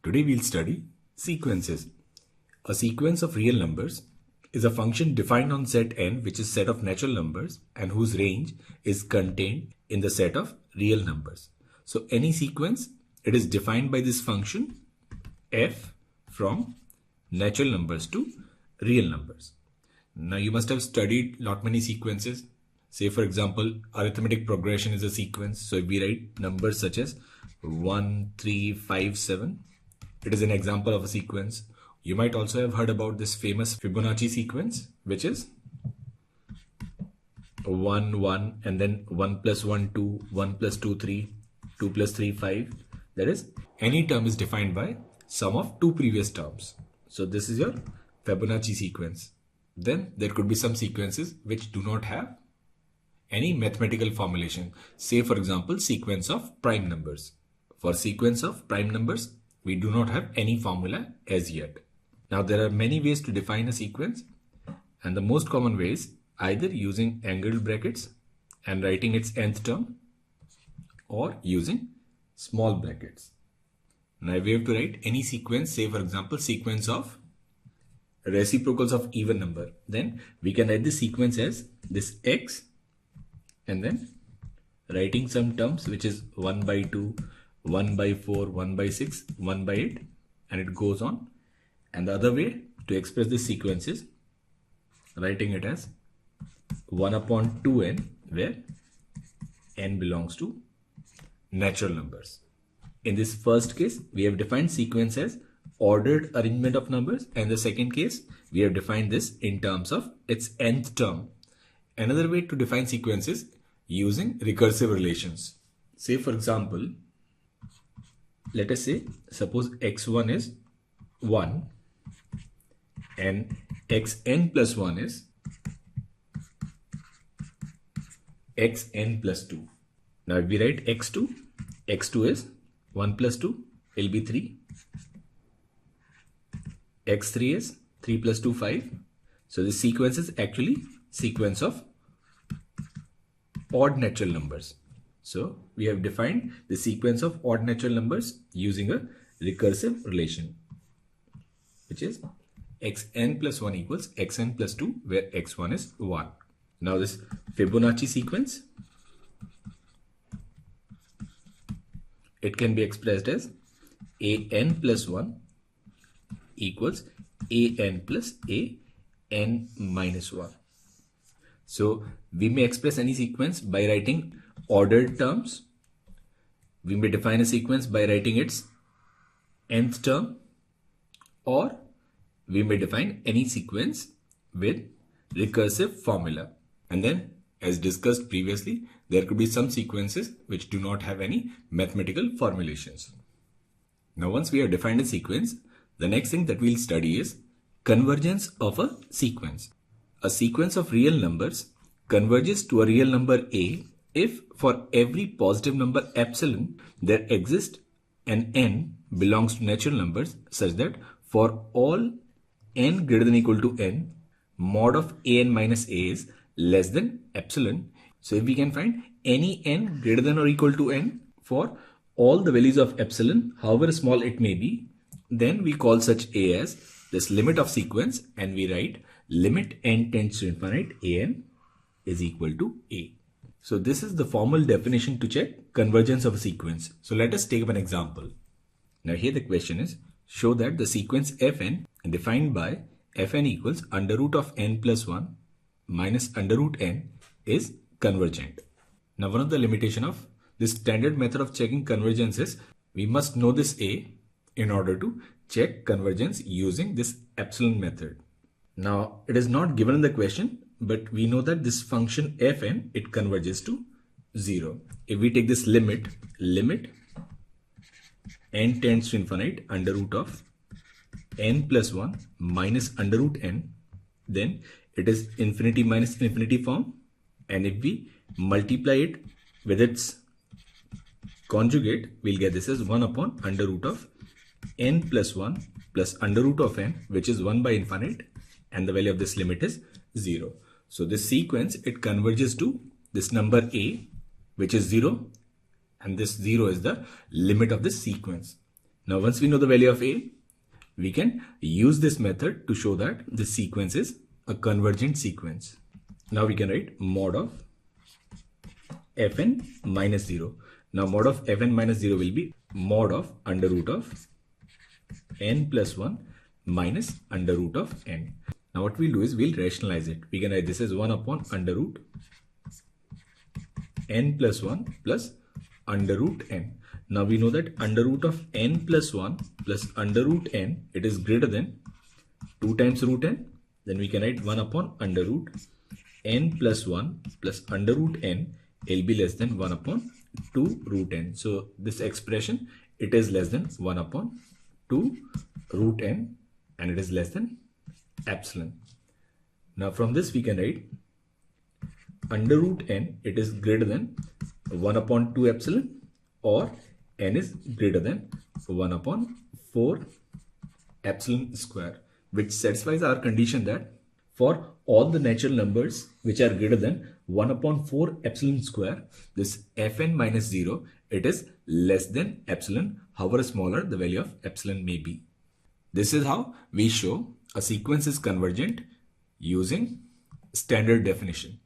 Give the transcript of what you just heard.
Today we'll study sequences. A sequence of real numbers is a function defined on set n, which is set of natural numbers and whose range is contained in the set of real numbers. So any sequence, it is defined by this function f from natural numbers to real numbers. Now you must have studied lot many sequences. Say for example, arithmetic progression is a sequence. So if we write numbers such as 1, 3, 5, 7, it is an example of a sequence. You might also have heard about this famous Fibonacci sequence, which is 1, 1, and then 1 plus 1, 2, 1 plus 2, 3, 2 plus 3, 5. That is, any term is defined by sum of two previous terms. So this is your Fibonacci sequence. Then there could be some sequences which do not have any mathematical formulation. Say for example, sequence of prime numbers. For sequence of prime numbers, we do not have any formula as yet. Now there are many ways to define a sequence, and the most common way is either using angled brackets and writing its nth term, or using small brackets. Now if we have to write any sequence, say for example sequence of reciprocals of even number, then we can write this sequence as this x and then writing some terms which is 1 by 2, 1 by 4, 1 by 6, 1 by 8, and it goes on. And the other way to express this sequence is writing it as 1 upon 2n, where n belongs to natural numbers. In this first case, we have defined sequence as ordered arrangement of numbers, and the second case, we have defined this in terms of its nth term. Another way to define sequence is using recursive relations. Say for example, let us say, suppose x1 is 1 and xn plus 1 is xn plus 2. Now if we write x2, x2 is 1 plus 2 will be 3. x3 is 3 plus 2, 5. So this sequence is actually sequence of odd natural numbers. So we have defined the sequence of odd natural numbers using a recursive relation, which is xn plus 1 equals xn plus 2, where x1 is 1. Now this Fibonacci sequence, it can be expressed as an plus 1 equals an plus an minus 1. So we may express any sequence by writing ordered terms. We may define a sequence by writing its nth term, or we may define any sequence with recursive formula. And then, as discussed previously, there could be some sequences which do not have any mathematical formulations. Now once we have defined a sequence, the next thing that we'll study is convergence of a sequence. A sequence of real numbers converges to a real number a if for every positive number epsilon there exists an n belongs to natural numbers such that for all n greater than or equal to n, mod of an minus a is less than epsilon. So if we can find any n greater than or equal to n for all the values of epsilon, however small it may be, then we call such a as this limit of sequence, and we write limit n tends to infinite an is equal to a. So this is the formal definition to check convergence of a sequence. So let us take up an example. Now here the question is, show that the sequence fn defined by fn equals under root of n plus 1 minus under root n is convergent. Now one of the limitation of this standard method of checking convergence is we must know this a in order to check convergence using this epsilon method. Now it is not given in the question, but we know that this function fn, it converges to 0. If we take this limit n tends to infinite under root of n plus 1 minus under root n, then it is infinity minus infinity form, and if we multiply it with its conjugate, we'll get this as 1 upon under root of n plus 1 plus under root of n, which is 1 by infinite, and the value of this limit is 0. So this sequence, it converges to this number a, which is 0, and this 0 is the limit of this sequence. Now once we know the value of a, we can use this method to show that the sequence is a convergent sequence. Now we can write mod of fn minus 0. Now mod of fn minus 0 will be mod of under root of n plus 1 minus under root of n. Now what we'll do is we'll rationalize it. We can write this as 1 upon under root n plus 1 plus under root n. Now we know that under root of n plus 1 plus under root n, it is greater than 2 times root n. Then we can write 1 upon under root n plus 1 plus under root n will be less than 1 upon 2 root n. So this expression, it is less than 1 upon 2 root n and it is less than epsilon. Now from this we can write under root n, it is greater than 1 upon 2 epsilon, or n is greater than 1 upon 4 epsilon square, which satisfies our condition that for all the natural numbers which are greater than 1 upon 4 epsilon square, this fn minus 0, it is less than epsilon, however smaller the value of epsilon may be. This is how we show a sequence is convergent using standard definition.